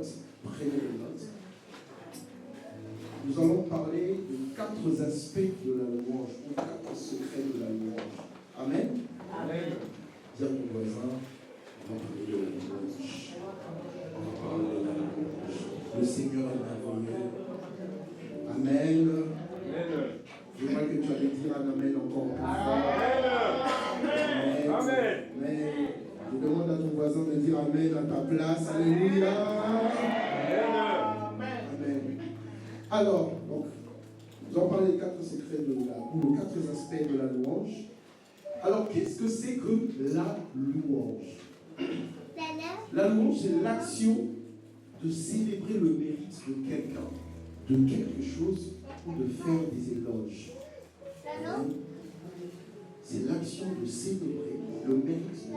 notes. Prenez les notes. Nous allons parler de 4 aspects de la louange, ou 4 secrets de la louange. Amen. Amen. Dis à mon voisin, on va parler de la louange. On va parler de la louange. Le Seigneur est merveilleux. Amen. Amen. Je vois que tu allais dire un amen encore plus fort. Amen. Amen. Mais je demande à ton voisin de dire amen à ta place. Alléluia. Amen. Alors, donc, nous allons parler des 4 secrets ou les 4 aspects de la louange. Alors, qu'est-ce que c'est que la louange? La louange, c'est l'action de célébrer le mérite de quelqu'un, de quelque chose, ou de faire des éloges. C'est l'action de célébrer le mérite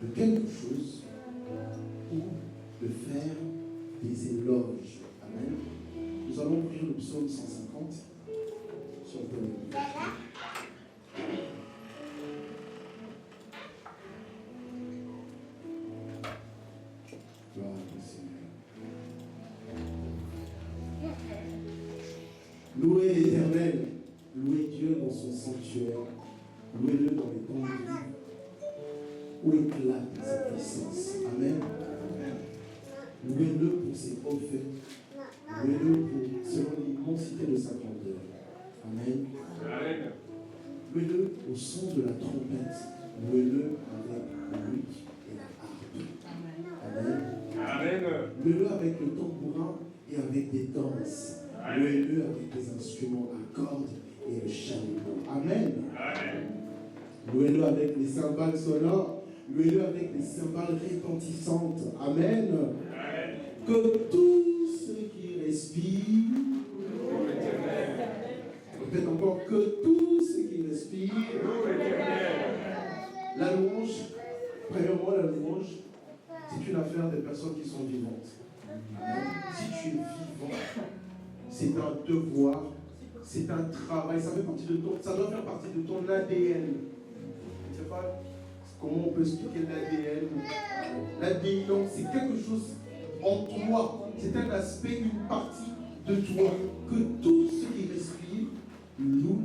de quelque chose, ou de faire des éloges. Amen. Nous allons ouvrir le psaume 150. Si on peut le lire. Gloire au Seigneur. Louez l'Éternel, louez Dieu dans son sanctuaire, louez-le dans les temps de vie, où éclate sa puissance. Amen. Louez-le pour ses hauts faits, louez-le selon l'immensité de sa grandeur. Amen. Louez-le au son de la trompette, louez-le avec la lutte et la harpe. Amen. Louez-le avec le tambourin et avec des danses. Louez-le avec des instruments à cordes et le chalumeau. Amen. Louez-le avec les cymbales sonores. Louez-le avec les cymbales retentissantes. Amen. Que tous ceux qui respirent, répète encore, que tous ceux qui respirent, la louange, premièrement, la louange, c'est une affaire des personnes qui sont vivantes. Amen. Si tu es vivant, c'est un devoir, c'est un travail, ça doit faire partie de ton ADN. Je ne sais pas comment on peut expliquer l'ADN. L'ADN, c'est quelque chose en toi, c'est un aspect, une partie de toi, que tout ce qui respire loue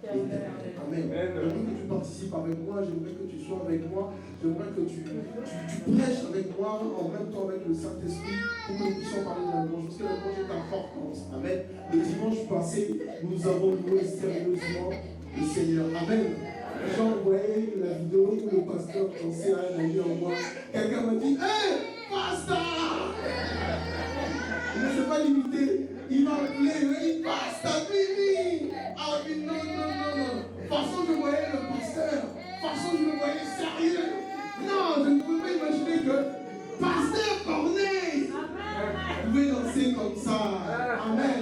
l'Éternel. Amen. J'aimerais que tu participes avec moi, j'aimerais que tu sois avec moi, j'aimerais que tu prêches avec moi en même temps avec le Saint-Esprit pour que nous puissions parler de la louange, parce que la louange est importante. Amen. Le dimanche passé, nous avons loué sérieusement le Seigneur. Amen. J'ai envoyé la vidéo où le pasteur dansait à un ami en moi. Quelqu'un m'a dit, hey, pasteur! Il ne s'est pas limité. Il m'a appelé, il dit, pasteur, Billy! Ah oui, non. Façon, je voyais le pasteur. Façon, je le voyais sérieux. Non, je ne pouvais pas imaginer que pasteur Corneille pouvait danser comme ça. Amen.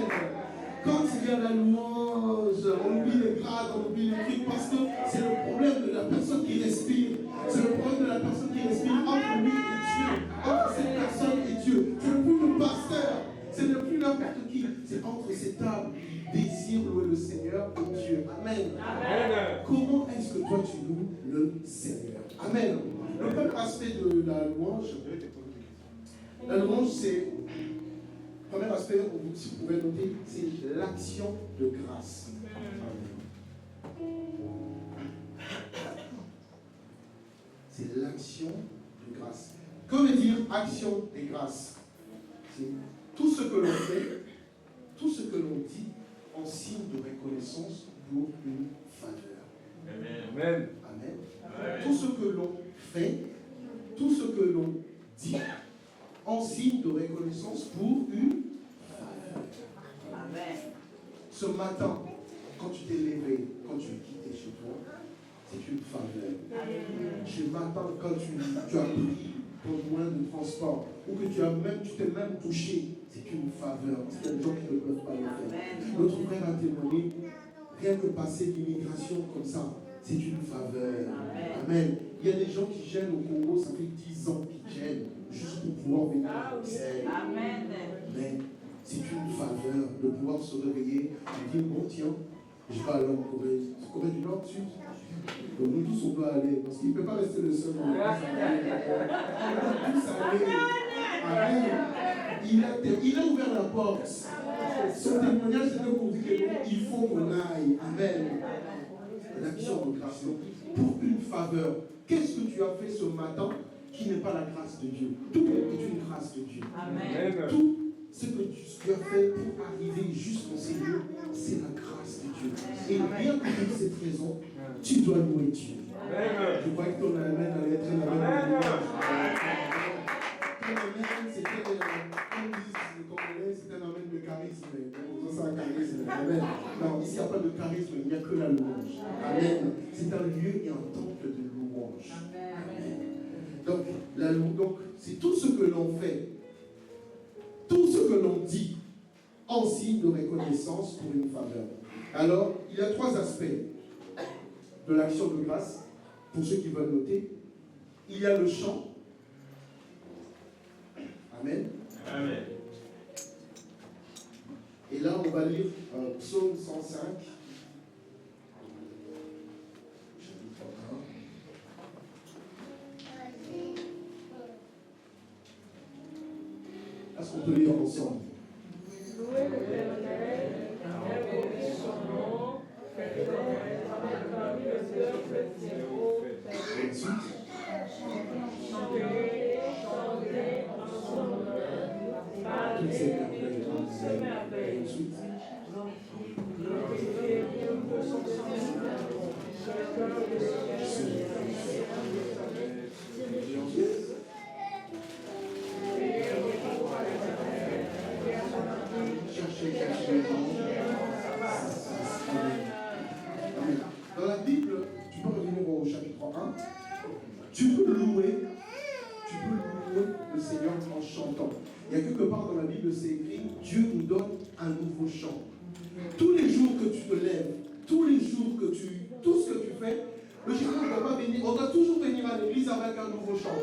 Quand il y a la louange, on oublie les grades, on oublie les trucs, parce que c'est le problème de la personne qui respire. C'est le problème de la personne qui respire entre lui et Dieu, entre cette personne et Dieu. Ce n'est plus le pasteur, ce n'est plus n'importe qui, c'est entre ces tables qui désirent louer le Seigneur et Dieu. Amen. Amen. Comment est-ce que toi tu loues le Seigneur? Amen. Le premier aspect de la louange, c'est... Premier aspect, si vous pouvez noter, c'est l'action de grâce. C'est l'action de grâce. Que veut dire action de grâce? C'est tout ce que l'on fait, tout ce que l'on dit en signe de reconnaissance pour une faveur. Amen. Amen. Tout ce que l'on fait, tout ce que l'on dit en signe de reconnaissance pour une faveur. Amen. Ce matin, quand tu t'es levé, quand tu es quitté chez toi, c'est une faveur. Amen. Ce matin, quand tu as pris ton moyen de transport, ou que tu t'es même touché, c'est une faveur. Parce qu'il y a des gens qui ne peuvent pas le faire. Notre frère a témoigné, rien que passer l'immigration comme ça, c'est une faveur. Amen. Il y a des gens qui gênent au Congo, ça fait 10 ans qu'ils gênent, juste pour pouvoir venir à Bruxelles. Amen. Mais c'est une faveur de pouvoir se réveiller et dire, bon tiens, je vais aller en Corée. Corée du Nord, Sud. Donc nous tous on doit aller, parce qu'il ne peut pas rester le seul. On doit tous aller. il a ouvert la porte. Son témoignage, c'était pour dire qu'il faut qu'on aille. Amen. L'action de grâce. Pour une faveur. Qu'est-ce que tu as fait ce matin qui n'est pas la grâce de Dieu? Tout est une grâce de Dieu. Amen. Tout ce que tu as fait pour arriver jusqu'au Seigneur, c'est la grâce de Dieu. Et bien que pour cette raison, tu dois louer Dieu. Je crois que ton amen allait être un amen. Ton amen, c'était c'est un amen de charisme. C'est un charisme. Amen. Non, ici, il n'y a pas de charisme, il n'y a que la louange. Amen. C'est un lieu et un temple de louange. Donc, c'est tout ce que l'on fait, tout ce que l'on dit, en signe de reconnaissance pour une faveur. Alors, il y a 3 aspects de l'action de grâce, pour ceux qui veulent noter. Il y a le chant. Amen. Amen. Et là, on va lire Psaume 105. Chapitre 1. Est-ce qu'on peut lire ensemble? Louez l'Éternel, invoquez son nom, faites connaître parmi les peuples ses œuvres. Chantez en son honneur, parlez de toutes ses merveilles. Glorifiez-le de son sanctuaire, sur le cœur de ciel. Dans la Bible, tu peux revenir au chapitre 1, tu peux louer le Seigneur en chantant. Il y a quelque part dans la Bible, c'est écrit, Dieu nous donne un nouveau chant. Tous les jours que tu te lèves, tous les jours que tout ce que tu fais, logiquement, on doit toujours venir à l'église avec un nouveau chant.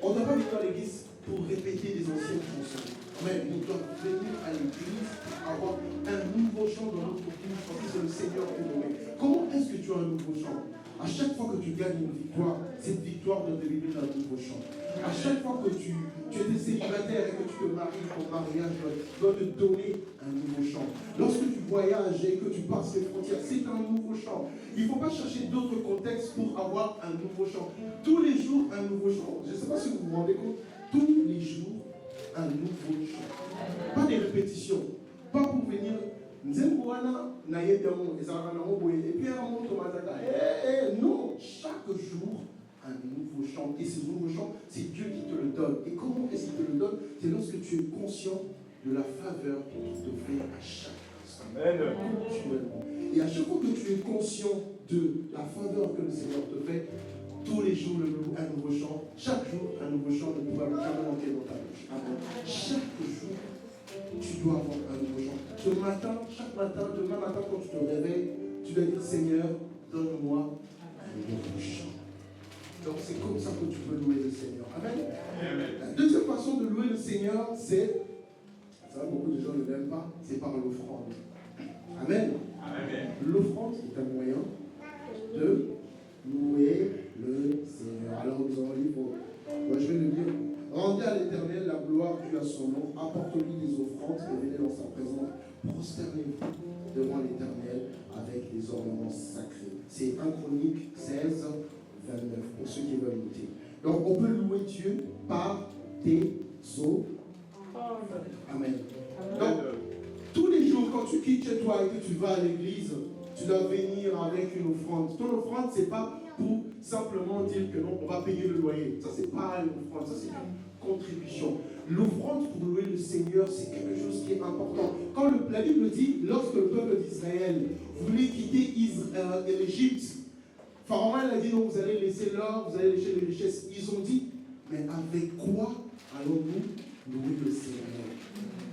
On ne doit pas venir à l'église pour répéter des anciennes chansons. Mais nous devons venir à l'église avoir un nouveau chant dans notre bouche parce que c'est le Seigneur qui nous met. Comment est-ce que tu as un nouveau chant? À chaque fois que tu gagnes une victoire, cette victoire doit devenir un nouveau chant. À chaque fois que tu étais célibataire et que tu te maries, ton mariage doit te donner un nouveau chant. Lorsque tu voyages et que tu passes les frontières, c'est un nouveau chant. Il ne faut pas chercher d'autres contextes pour avoir un nouveau chant. Tous les jours, un nouveau chant. Je ne sais pas si vous vous rendez compte. Tous les jours, un nouveau chant. Pas des répétitions. Pas pour venir. Et puis non, chaque jour un nouveau chant. Et ce nouveau chant, c'est Dieu qui te le donne. Et comment est-ce qu'il te le donne? C'est lorsque tu es conscient de la faveur qu'il te fait à chaque instant. Amen. Et à chaque fois que tu es conscient de la faveur que le Seigneur te fait, tous les jours un nouveau chant, chaque jour un nouveau chant ne pourra jamais manquer dans ta bouche. Amen. Chaque jour, tu dois avoir un nouveau chant. Ce matin, chaque matin, demain matin, quand tu te réveilles, tu dois dire, Seigneur, donne-moi un nouveau chant. Donc c'est comme ça que tu peux louer le Seigneur. Amen. Amen. La deuxième façon de louer le Seigneur, c'est, ça beaucoup de gens ne l'aiment pas, c'est par l'offrande. Amen. Amen. L'offrande est un moyen de louer le Seigneur. Alors nous allons lire, moi je vais le dire. Rendez à l'Éternel la gloire due à son nom, apportez-lui des offrandes et venez dans sa présence. Prosternez-vous devant l'Éternel avec des ornements sacrés. C'est 1 Chronique 16, 29, pour ceux qui veulent noter. Donc on peut louer Dieu par des offrandes. Amen. Donc, tous les jours, quand tu quittes chez toi et que tu vas à l'église, tu dois venir avec une offrande. Ton offrande, ce n'est pas pour simplement dire que non, on va payer le loyer. Ça, c'est pas une offrande, ça, c'est une contribution. L'offrande pour louer le Seigneur, c'est quelque chose qui est important. Quand la Bible dit, lorsque le peuple d'Israël voulait quitter l'Égypte, Pharaon a dit non, vous allez laisser l'or, vous allez laisser les richesses. Ils ont dit, mais avec quoi allons-nous louer le Seigneur?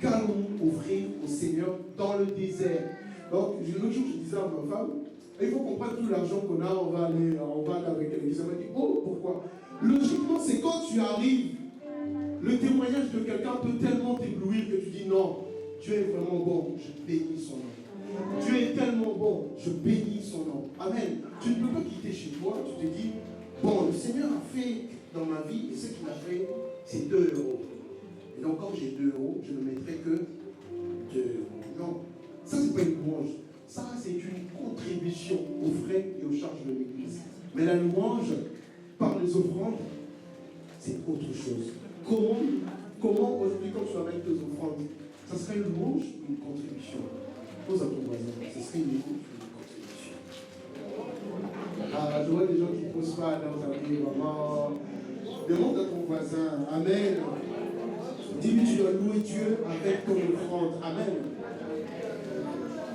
Qu'allons-nous offrir au Seigneur dans le désert? Donc, l'autre jour, je disais à ma femme, il faut qu'on prenne tout l'argent qu'on a, on va aller avec l'église. Elle m'a dit, oh, pourquoi? Logiquement, c'est quand tu arrives, le témoignage de quelqu'un peut tellement t'éblouir que tu dis, non, Dieu est vraiment bon, je bénis son nom. Dieu est tellement bon, je bénis son nom. Amen. Tu ne peux pas quitter chez toi, tu te dis, bon, le Seigneur a fait dans ma vie, et ce qu'il a fait, c'est 2 €. Et donc, quand j'ai 2 euros, je ne mettrai que 2 euros. Non, ça, c'est pas une louange. Ça, c'est une contribution aux frais et aux charges de l'église. Mais la louange, par les offrandes, c'est autre chose. Comment aujourd'hui, quand tu amènes tes offrandes, ça serait une louange ou une contribution? Pose à ton voisin, ce serait une louange ou une contribution? Ah, je vois des gens qui ne posent pas dans ta vie, maman. Demande à ton voisin, amen. Dis-lui, tu dois louer Dieu avec ton offrande, amen.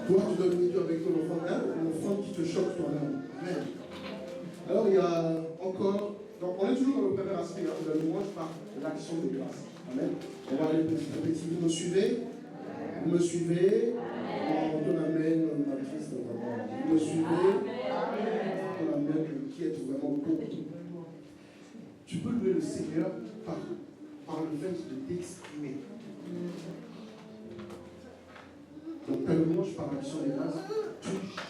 Toi, tu dois louer Dieu avec ton offrande, hein? Une offrande qui te choque toi-même, amen. Alors, il y a encore, donc on est toujours dans le premier aspect de la louange par l'action de grâce, amen. On va aller petit à petit, vous me suivez? Vous me suivez? On donne amen, Matrice, vraiment. Vous me suivez? On donne amen, qui est vraiment pour. Tu peux louer le Seigneur par le fait de t'exprimer. Donc, ta louange par action de grâce.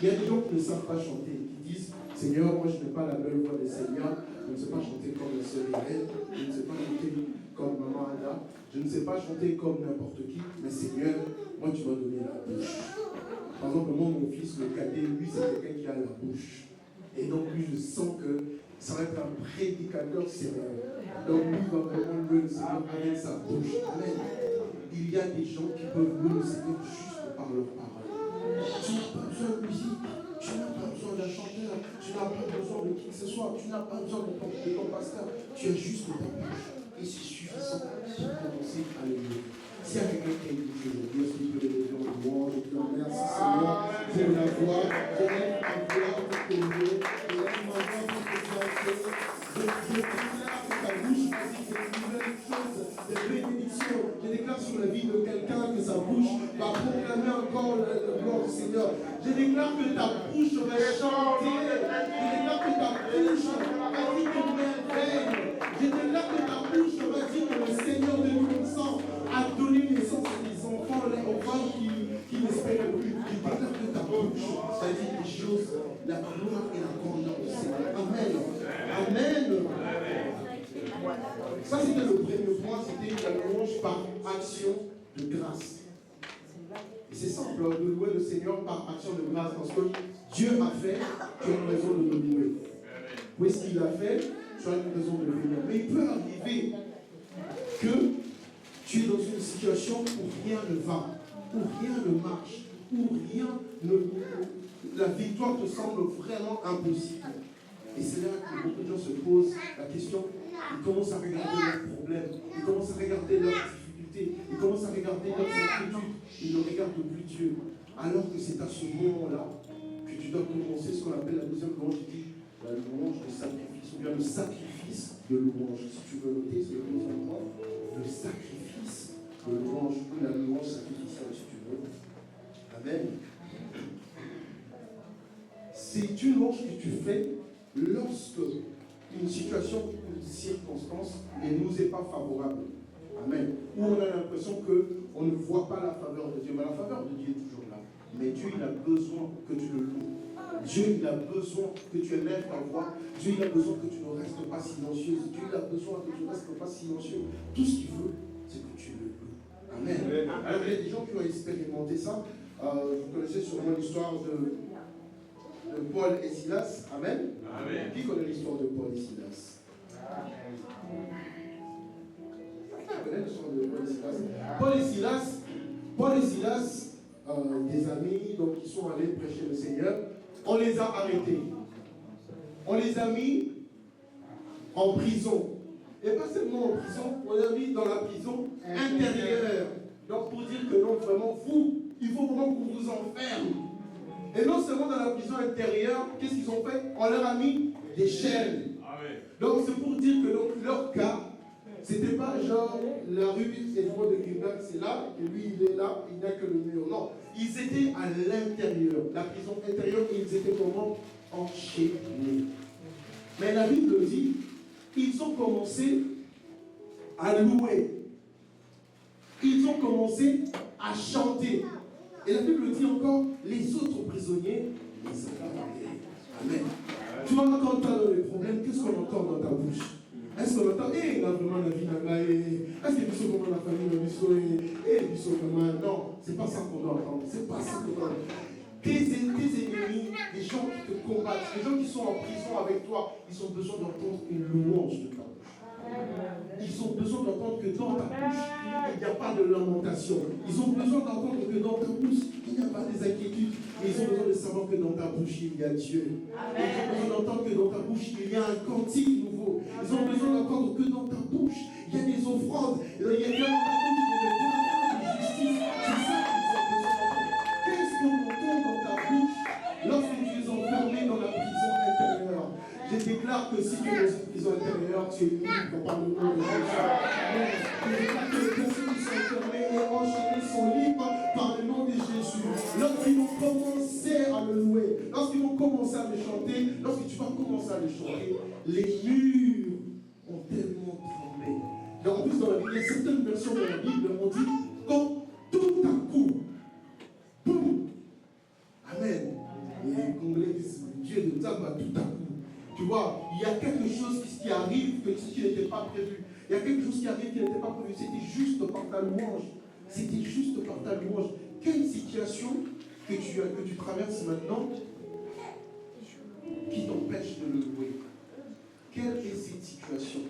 Il y a des gens qui ne savent pas chanter, qui disent Seigneur, moi je n'ai pas la belle voix des Seigneurs, je ne sais pas chanter comme la sœur Irène, je ne sais pas chanter comme maman Ada, je ne sais pas chanter comme n'importe qui, mais Seigneur, moi tu m'as donné la bouche. Par exemple, moi, mon fils, le cadet, lui, c'est quelqu'un qui a la bouche. Et donc, lui, je sens que ça va être un prédicateur sérieux. Donc, lui va vraiment louer le Seigneur avec sa bouche. Amen. Il y a des gens qui peuvent louer le Seigneur juste par leur parole. Tu n'as pas besoin de musique, tu n'as pas besoin d'un chanteur, tu n'as pas besoin de qui que ce soit, tu n'as pas besoin de ton pasteur, tu as juste ta bouche. Et c'est suffisant pour commencer à le louer. S'il y a quelqu'un qui a une bouche aujourd'hui, est-ce qu'il peut lever en louange, et dire merci Seigneur pour la voix, je lève ma voix pour te louer, je lève ma voix pour te chanter, je déclare que ta bouche va dire de nouvelles choses, des bénédictions. Je déclare sur la vie de quelqu'un que sa bouche va proclamer encore le gloire du Seigneur. Je déclare que ta bouche va chanter. Je déclare que ta bouche va dire de merveilles. Je déclare que ta bouche va dire que le Seigneur de Tout-Puissant a donné naissance à des enfants, aux femmes qui n'espéraient plus. Je déclare que ta bouche va dire des choses, la gloire et la grandeur du Seigneur. Amen. Amen. Ça, c'était le premier point, c'était la louange par action de grâce. Et c'est simple de louer le Seigneur par action de grâce, parce que Dieu a fait, tu as une raison de le louer. Puisqu'il a fait, tu as une raison de le venir. Mais il peut arriver que tu es dans une situation où rien ne va, où rien ne marche, où rien ne... La victoire te semble vraiment impossible. Et c'est là que beaucoup de gens se posent la question, ils commencent à regarder leurs problèmes, ils commencent à regarder leurs difficultés, ils commencent à regarder leurs inquiétudes, ils ne regardent plus Dieu. Alors que c'est à ce moment-là que tu dois commencer ce qu'on appelle la deuxième louange, qui dit la louange de sacrifice, ou bien le sacrifice de louange. Si tu veux noter, c'est le deuxième point, le sacrifice de louange, ou la louange sacrificielle, si tu veux. Amen. C'est une louange que tu fais lorsque une situation, une circonstance ne nous est pas favorable. Amen. Où on a l'impression qu'on ne voit pas la faveur de Dieu. Mais la faveur de Dieu est toujours là. Mais Dieu, il a besoin que tu le loues. Dieu, il a besoin que tu élèves ta voix. Dieu, il a besoin que tu ne restes pas silencieuse. Dieu, il a besoin que tu ne restes pas silencieux. Tout ce qu'il veut, c'est que tu le loues. Amen. Alors, il y a des gens qui ont expérimenté ça. Vous connaissez sûrement l'histoire de Paul et Silas. Amen. Amen. Qui connaît l'histoire de Paul et Silas? Qui connaît l'histoire de Paul et Silas? Paul et Silas, des amis, donc ils sont allés prêcher le Seigneur. On les a arrêtés. On les a mis en prison. Et pas seulement en prison, on les a mis dans la prison intérieure. Donc pour dire que non, vraiment, vous, il faut vraiment qu'on vous enferme. Et non seulement dans la prison intérieure, qu'est-ce qu'ils ont fait? On leur a mis des chaînes. Donc c'est pour dire que donc, leur cas, c'était pas genre la rue Edmond de Greenberg, c'est là, et lui il est là, il n'a que le mur. Non, ils étaient à l'intérieur, la prison intérieure, et ils étaient comment? Enchaînés. Mais la Bible dit, ils ont commencé à louer. Ils ont commencé à chanter. Et la Bible dit encore, les autres prisonniers les accompagnaient. Amen. Tu vas entendre dans les problèmes, qu'est-ce qu'on entend dans ta bouche? Est-ce qu'on entend, il a vraiment la vie là-bas, est-ce que tu sais comment la famille Non, c'est pas ça qu'on doit entendre. C'est pas ça qu'on doit entendre. Tes ennemis, des gens qui te combattent, des gens qui sont en prison avec toi, ils ont besoin d'entendre une louange de ta bouche. Ils ont besoin d'entendre que dans ta bouche, il n'y a pas de lamentation. Ils ont besoin d'entendre que dans ta bouche, il n'y a pas des inquiétudes. Mais ils ont besoin de savoir que dans ta bouche, il y a Dieu. Ils ont besoin d'entendre que dans ta bouche, il y a un cantique nouveau. Ils ont besoin d'entendre que dans ta bouche, il y a des offrandes. Il y a que dans ta bouche, il y a des devoirs de justice. C'est ça qu'ils ont besoin d'entendre. Qu'est-ce qu'on entend dans ta bouche lorsque tu es enfermé dans la prison intérieure? Je déclare que si tu es dans une prison intérieure, tu es libre par le nom de Jésus. Je déclare que les personnes qui sont enfermées et enchaînées sont libres par le nom de Jésus. Lorsqu'ils vont commencer à le louer, lorsqu'ils vont commencer à le chanter, lorsque tu vas commencer à le chanter, les murs ont tellement tremblé. Et en plus, dans la Bible, il y a certaines versions de la Bible on dit quand tout à coup, boum, amen. Et les Congolais disent Dieu de Taba tout à coup. Tu vois, il y a quelque chose qui arrive qui n'était pas prévu. Il y a quelque chose qui arrive qui n'était pas prévu. C'était juste par ta louange. C'était juste par ta louange. Quelle situation que tu traverses maintenant qui t'empêche de le louer? Quelle est cette situation?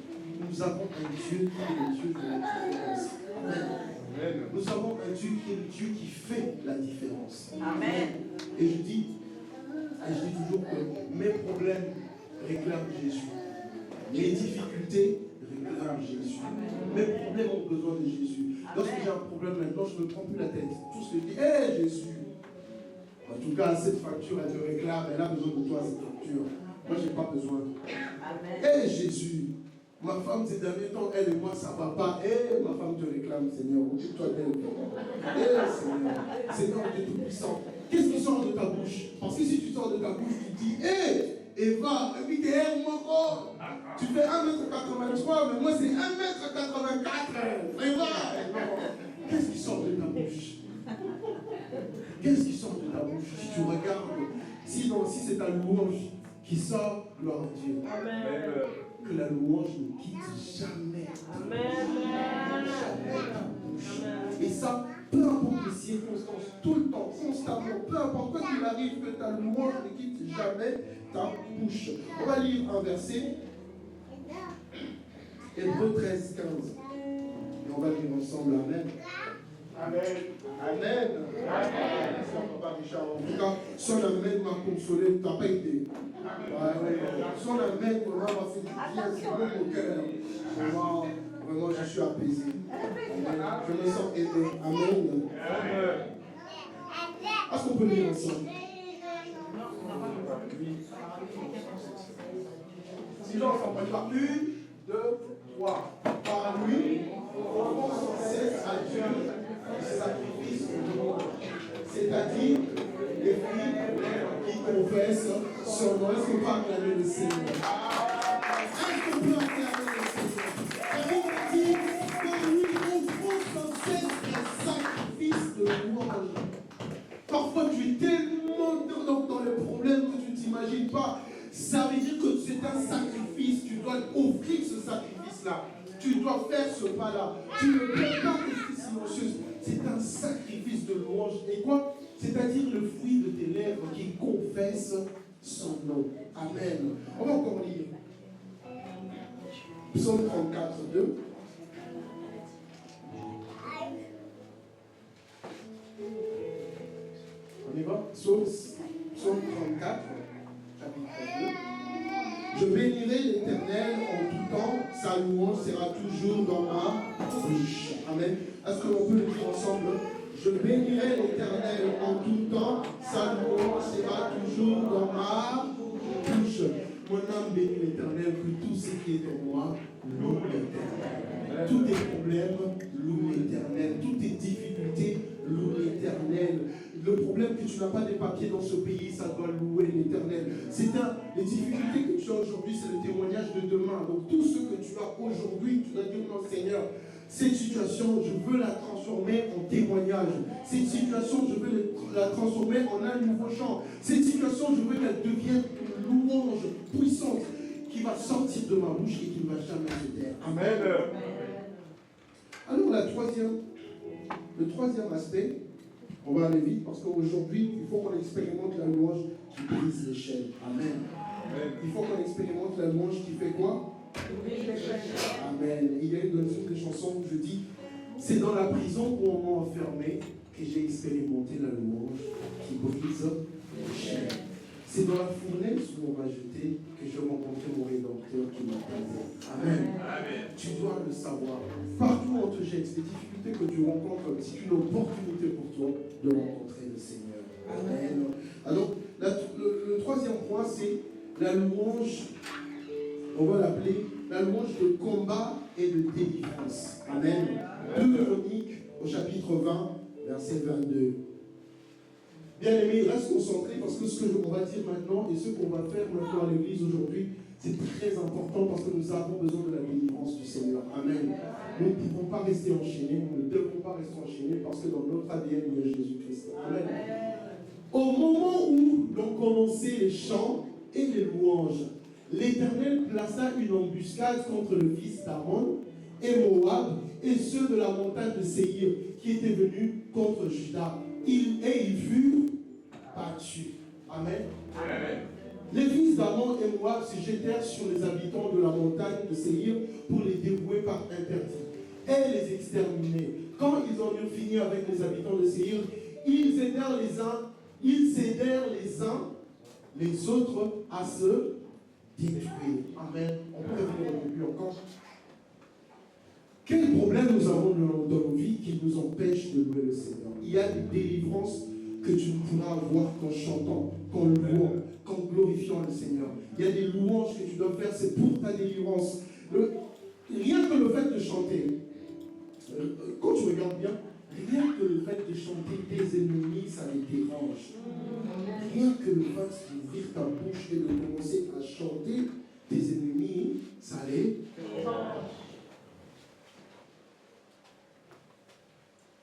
Nous avons un Dieu qui est le Dieu de la différence. Amen. Nous avons un Dieu qui est le Dieu qui fait la différence. Amen. Et je dis toujours que mes problèmes réclament Jésus. Mes difficultés réclament Jésus. Mes problèmes ont besoin de Jésus. Lorsque j'ai un problème maintenant, je ne me prends plus la tête. Tout ce que je dis, hé Jésus. En tout cas, cette facture, elle te réclame, elle a besoin de toi, cette facture. Moi, je n'ai pas besoin. Hé Jésus. Ma femme, ces derniers temps, elle et moi, ça ne va pas. Hé, ma femme te réclame, Seigneur. Occupe-toi d'elle. Hé Seigneur. Seigneur, Dieu Tout-Puissant. Qu'est-ce qui sort de ta bouche? Parce que si tu sors de ta bouche, tu dis, hé, Eva, et puis t'es mon tu fais 1m83, mais moi c'est 1m84. Eva, qu'est-ce qui sort de ta bouche? Qu'est-ce qui sort de ta bouche? Si tu regardes, si c'est ta louange qui sort, gloire à Dieu. Amen. Que la louange ne quitte jamais. Amen. Jamais ta bouche. Et ça, peu importe les circonstances, tout le temps, constamment, peu importe quoi qu'il arrive, que ta louange ne quitte jamais ta bouche. On va lire un verset. Hébreux 13, 15. Et on va lire ensemble. Amen. Amen. Amen. Amen. Papa Richard. En tout cas, son amen m'a consolé. Tu n'as pas été. Son amen m'a fait du bien. C'est bon au cœur. Vraiment, je suis apaisé. Je me sens aidé. Amen. Est-ce qu'on peut lire ensemble? Silence, on va dire 1, 2, 3. Par lui, offrons sans cesse à Dieu le sacrifice de louange, c'est-à-dire les filles qui confessent son nom. Est-ce qu'on peut acclamer le Seigneur? Est-ce qu'on peut acclamer le Seigneur? Et on dit, par lui, offrons sans cesse un sacrifice de louange. Parfois, tu es tellement dans les problèmes que tu ne t'imagines pas. Ça veut dire que c'est un sacrifice. Tu dois offrir ce sacrifice-là. Tu dois faire ce pas-là. Tu ne peux pas rester silencieuse. C'est un sacrifice de louange. Et quoi? C'est-à-dire le fruit de tes lèvres qui confesse son nom. Amen. On va encore lire. Psaume 34, 2. On y va? Psaume 34, chapitre 2. Je bénirai l'Éternel en tout temps, sa louange sera toujours dans ma bouche. Amen. Est-ce qu'on peut le dire ensemble? Je bénirai l'Éternel en tout temps, sa louange sera toujours dans ma bouche. Mon âme bénit l'Éternel, que tout ce qui est en moi loue l'Éternel. Tous tes problèmes louent l'Éternel. Toutes tes difficultés louent l'Éternel. Le problème que tu n'as pas des papiers dans ce pays, ça doit louer l'Éternel. Les difficultés que tu as aujourd'hui, c'est le témoignage de demain. Donc tout ce que tu as aujourd'hui, tu dois dire non Seigneur, cette situation, je veux la transformer en témoignage. Cette situation, je veux la transformer en un nouveau chant. Cette situation, je veux qu'elle devienne une louange puissante qui va sortir de ma bouche et qui ne va jamais se taire. Amen. Alors la troisième le troisième aspect, on va aller vite parce qu'aujourd'hui, il faut qu'on expérimente la louange qui brise les chaînes. Amen. Il faut qu'on expérimente la louange qui fait quoi? Amen. Il y a une des chansons où je dis, c'est dans la prison où on m'a enfermé que j'ai expérimenté la louange qui brise les chaînes. C'est dans la fournaise où on m'a jeté que j'ai rencontré mon Rédempteur qui m'a sauvé. Amen. Tu dois le savoir. Partout où on te jette, les difficultés que tu rencontres, c'est une opportunité pour toi de rencontrer le Seigneur. Amen. Alors, le troisième point, c'est la louange, on va l'appeler la louange de combat et de délivrance. Amen. 2 Chroniques au chapitre 20, verset 22. Bien aimé, reste concentré parce que ce que l'on va dire maintenant et ce qu'on va faire maintenant à l'église aujourd'hui, c'est très important parce que nous avons besoin de la délivrance du Seigneur. Amen. Nous ne pouvons pas rester enchaînés, nous ne devons pas rester enchaînés parce que dans notre ADN, il y a Jésus-Christ. Amen. Au moment où l'on commençait les chants et les louanges, l'Éternel plaça une embuscade contre le fils d'Amon et Moab et ceux de la montagne de Séhir qui étaient venus contre Juda. Ils furent battus. Amen. Amen. Les fils d'Amon et Moab se jetèrent sur les habitants de la montagne de Séhir pour les dévouer par interdit et les exterminer. Quand ils en eurent fini avec les habitants de Séhir, ils cédèrent les uns les autres à se détruire. Amen. On peut revenir au début encore. Quel problème nous avons dans nos vies qui nous empêche de louer le Seigneur? Il y a des délivrances que tu ne pourras avoir qu'en chantant, qu'en louant, qu'en glorifiant le Seigneur. Il y a des louanges que tu dois faire, c'est pour ta délivrance. Rien que le fait de chanter, quand tu regardes bien, rien que le fait de chanter tes ennemis, ça les dérange. Rien que le fait d'ouvrir ta bouche et de commencer à chanter tes ennemis, ça les dérange.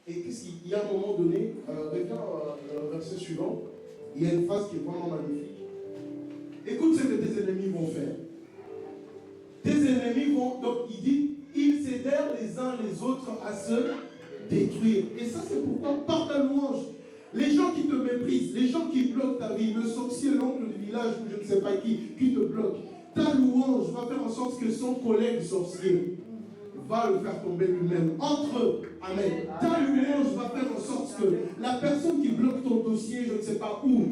Et qu'est-ce qu'il y a à un moment donné, regarde le verset suivant, il y a une phrase qui est vraiment magnifique. Écoute ce que tes ennemis vont faire. Tes ennemis vont, donc il dit, ils cédèrent les uns les autres à se détruire. Et ça c'est pourquoi, par ta louange, les gens qui te méprisent, les gens qui bloquent ta vie, le sorcier, l'oncle du village ou je ne sais pas qui te bloque, ta louange va faire en sorte que son collègue sorcier va le faire tomber lui-même. Entre eux, amen. Ta louange va faire en sorte que la personne qui bloque ton dossier, je ne sais pas où,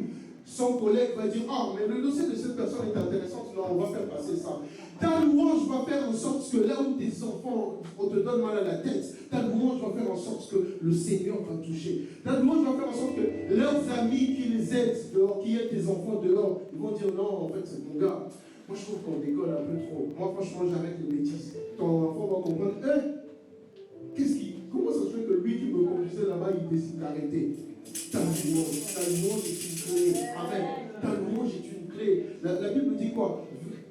son collègue va dire, ah, mais le dossier de cette personne est intéressant, non, on va faire passer ça. Ta louange va faire en sorte que là où tes enfants, on te donne mal à la tête, ta louange va faire en sorte que le Seigneur va toucher. Ta louange va faire en sorte que leurs amis qui les aident dehors, qui aident tes enfants dehors, ils vont dire, non, en fait, c'est mon gars. Moi, je trouve qu'on décolle un peu trop. Moi, franchement, j'arrête les bêtises. Ton enfant va comprendre, comment ça se fait que lui qui me conduisait là-bas, il décide d'arrêter? Ta louange est une clé. Amen. Ta louange est une clé. La Bible dit quoi?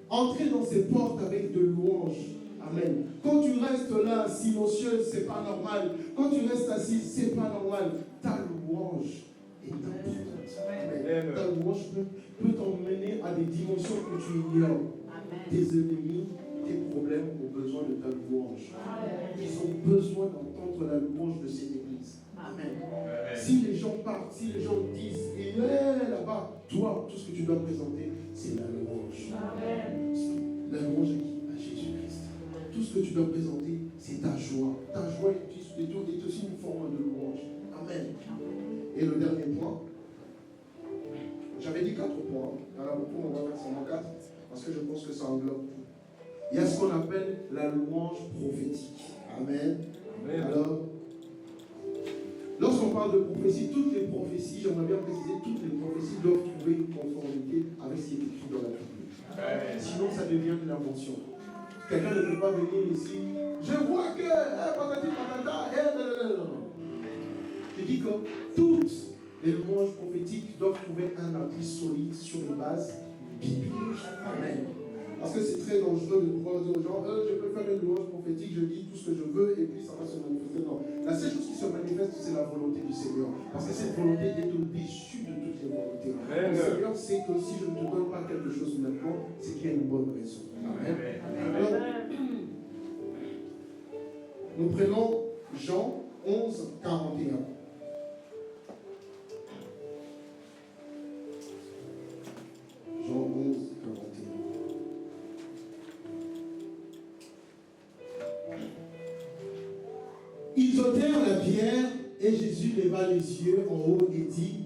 Entrez dans ces portes avec de louanges. Amen. Quand tu restes là, silencieux, c'est pas normal. Quand tu restes assis, c'est pas normal. Ta louange est importante. Amen. Ta louange peut t'emmener à des dimensions que tu ignores. Tes ennemis, tes problèmes ont besoin de ta louange. Ils ont besoin d'entendre la louange de cette église. Amen. Si les gens partent, si les gens disent, et là-bas, toi, tout ce que tu dois présenter, c'est la louange. Amen. La louange à Jésus-Christ. Tout ce que tu dois présenter, c'est ta joie. Ta joie est aussi une forme de louange. Amen. Et le dernier point, j'avais dit 4 points. Alors, on va faire seulement 4, parce que je pense que ça englobe tout. Il y a ce qu'on appelle la louange prophétique. Amen. Amen. Alors, lorsqu'on parle de prophétie, toutes les prophéties, j'aimerais bien préciser, toutes les prophéties doivent trouver une conformité avec ce qui est écrit dans la Bible. Sinon, ça devient de l'invention. Quelqu'un ne peut pas venir ici. Je vois que, patati patata, je dis que toutes les louanges prophétiques doivent trouver un appui solide sur une base biblique. Amen. Parce que c'est très dangereux de pouvoir dire aux gens, je peux faire une louange prophétique, je dis tout ce que je veux et puis ça va se manifester. Non. La seule chose qui se manifeste, c'est la volonté du Seigneur. Parce que cette volonté est au-dessus de toutes les volontés. Amen. Le Seigneur sait que si je ne te donne pas quelque chose maintenant, c'est qu'il y a une bonne raison. Amen. Alors, nous prenons Jean 11, 41. Jean 11, 41. Ils ôtèrent la pierre et Jésus leva les yeux en haut et dit,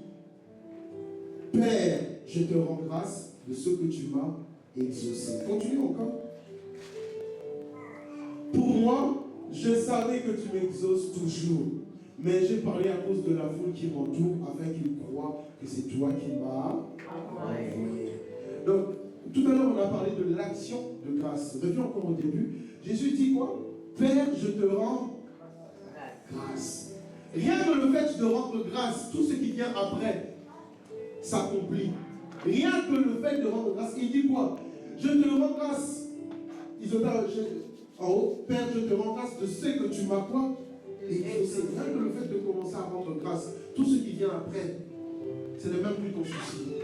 Père, je te rends grâce de ce que tu m'as exaucé. Continue encore. Pour moi, je savais que tu m'exauces toujours, mais j'ai parlé à cause de la foule qui m'entoure afin qu'ils croient que c'est toi qui m'as envoyé. Donc, tout à l'heure, on a parlé de l'action de grâce. Reviens encore au début. Jésus dit quoi? Père, je te rends grâce. Rien que le fait de rendre grâce, tout ce qui vient après s'accomplit. Rien que le fait de rendre grâce, il dit quoi? Je te rends grâce. En haut, Père, je te rends grâce de ce que tu m'as quoi? Exaucé. Rien que le fait de commencer à rendre grâce, tout ce qui vient après, ce n'est même plus ton souci.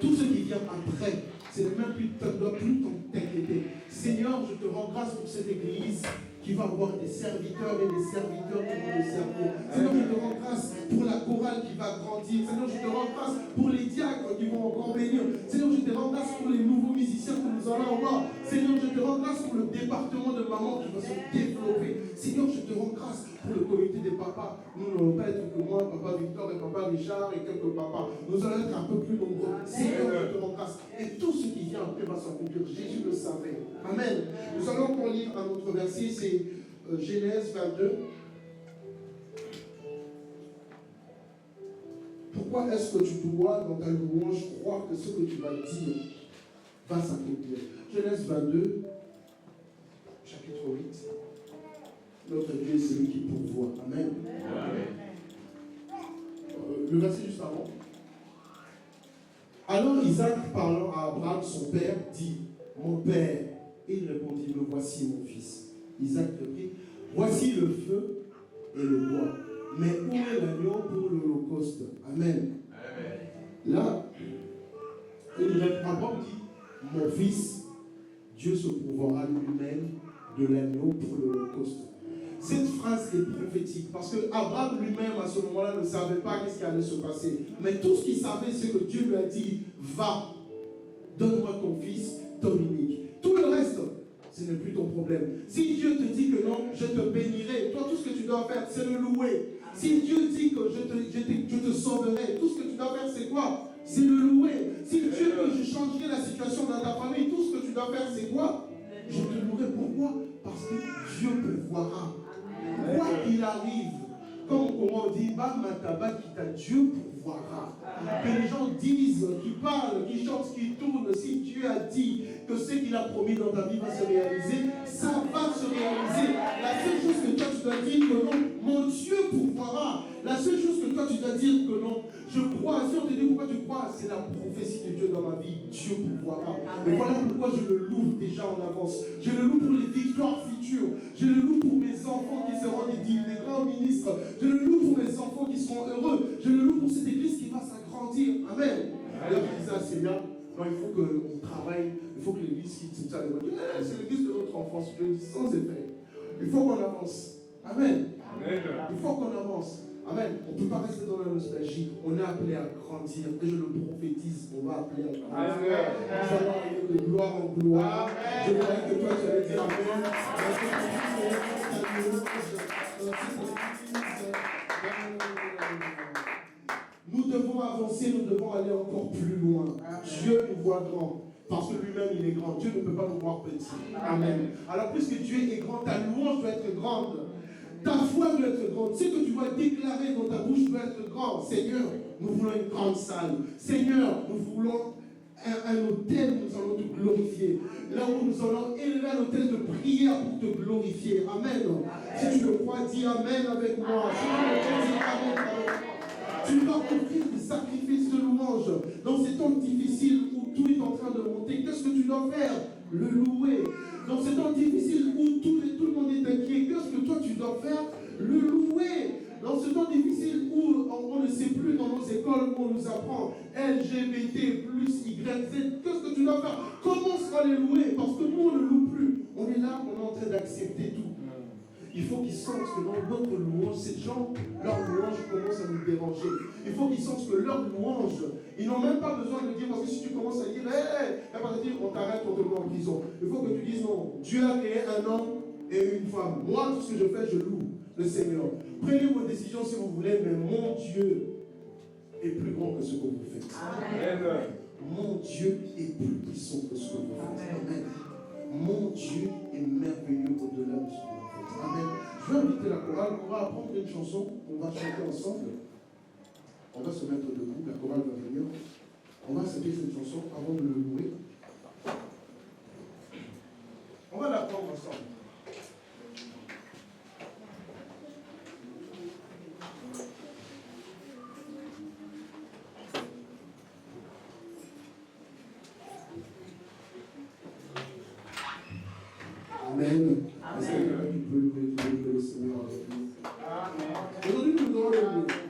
Tout ce qui vient après, ce n'est même plus, tu ne dois plus t'inquiéter. Seigneur, je te rends grâce pour cette église qui va avoir des serviteurs et des serviteurs qui vont le servir. Seigneur, je te rends grâce pour la chorale qui va grandir. Seigneur, je te rends grâce pour les diacres qui vont encore venir. Seigneur, je te rends grâce pour les nouveaux musiciens que nous allons avoir. Seigneur, je te rends grâce pour le département de maman qui va se développer. Seigneur, je te rends grâce pour le comité des papas. Nous n'allons pas être que moi, papa Victor et papa Richard et quelques papas. Nous allons être un peu plus nombreux. Seigneur, je te rends grâce. Et tout ce qui vient après va s'accomplir. Jésus le savait. Amen. Nous allons encore lire un autre verset, c'est Genèse 22. Pourquoi est-ce que tu dois, dans ta louange, croire que ce que tu vas dire va s'accomplir? Genèse 22, chapitre 8. Notre Dieu est celui qui pourvoit. Amen. Le verset juste avant. Alors Isaac, parlant à Abraham, son père, dit, mon père. Et il répondit, me voici mon fils. Isaac reprit, voici le feu et le bois. Mais où est l'agneau pour l'holocauste? Amen. Là, Abraham dit, mon fils, Dieu se pourvoira lui-même de l'agneau pour l'holocauste. Cette phrase est prophétique parce que Abraham lui-même à ce moment-là ne savait pas ce qui allait se passer. Mais tout ce qu'il savait, c'est que Dieu lui a dit, va, donne-moi ton fils, ton unique. Tout le reste, ce n'est plus ton problème. Si Dieu te dit que non, je te bénirai. Toi, tout ce que tu dois faire, c'est le louer. Si Dieu dit que je te sauverai, tout ce que tu dois faire, c'est quoi? C'est le louer. Si Dieu dit que je changerai la situation dans ta famille, tout ce que tu dois faire, c'est quoi? Je te louerai. Pourquoi? Parce que Dieu pourvoira. Quoi qu'il arrive, comme on dit, Dieu pourvoira. Que les gens disent, qui parlent, qui chantent, qui tournent, si Dieu a dit que ce qu'il a promis dans ta vie va se réaliser, ça va se réaliser. La seule chose que toi tu dois dire que non, mon Dieu pourvoira. La seule chose que toi tu dois dire que non, je crois. Si on te dit pourquoi tu crois, c'est la prophétie de Dieu dans ma vie. Dieu pourvoira. Et voilà pourquoi je le loue déjà en avance. Je le loue pour les victoires futures. Je le loue pour mes enfants qui seront des grands ministres. Je le loue pour mes enfants qui seront heureux. Je le loue pour cette église qui va s'agrandir. Amen. Alors il disait à Seigneur, non, il faut qu'on travaille, il faut que l'église quitte tout ça. C'est l'église de notre enfance. Je le dis sans effet. Il faut qu'on avance. Amen. Il faut qu'on avance. Amen. On ne peut pas rester dans la nostalgie. On est appelé à grandir. Et je le prophétise. On va appeler à grandir. Nous allons aller de gloire en gloire. Je voudrais que toi, tu allais dire Amen. Nous devons avancer, nous devons aller encore plus loin. Dieu nous voit grand. Parce que lui-même, il est grand. Dieu ne peut pas nous voir petit. Amen. Alors, puisque Dieu est grand, ta louange doit être grande. Ta foi doit être grande. Ce que tu vas déclarer dans ta bouche doit être grand. Seigneur, nous voulons une grande salle. Seigneur, nous voulons un hôtel où nous allons te glorifier. Là où nous allons élever un hôtel de prière pour te glorifier. Amen. Si tu le crois, dis Amen avec moi. Si tu le crois, dis Amen avec moi. Tu dois offrir des sacrifices de louange. Dans ces temps difficiles où tout est en train de monter, qu'est-ce que tu dois faire? Le louer. Dans ces temps difficiles où tout le monde est inquiet, qu'est-ce que toi tu dois faire? Le louer. Dans ce temps difficile où on ne sait plus dans nos écoles où on nous apprend LGBT plus YZ, qu'est-ce que tu dois faire? Commence à les louer parce que nous on ne loue plus. On est là, on est en train d'accepter tout. Il faut qu'ils sentent que dans notre louange, ces gens, leur louange commence à nous déranger. Il faut qu'ils sentent que leur louange, ils n'ont même pas besoin de dire, parce que si tu commences à dire, elle va te dire, on t'arrête, on te met en prison. Il faut que tu dises non. Dieu a créé un homme et une femme. Moi, tout ce que je fais, je loue le Seigneur. Prenez vos décisions si vous voulez, mais mon Dieu est plus grand que ce que vous faites. Amen. Mon Dieu est plus puissant que ce que vous faites. Amen. Mon Dieu est merveilleux au-delà de ce que vous faites. Amen. Je vais inviter la chorale. On va apprendre une chanson. On va chanter ensemble. On va se mettre debout. La chorale va venir. On va accepter cette chanson avant de le louer. On va l'apprendre ensemble. Amen. Est-ce qu'il y a quelqu'un qui peut louer le Seigneur avec nous? Aujourd'hui, nous allons le louer.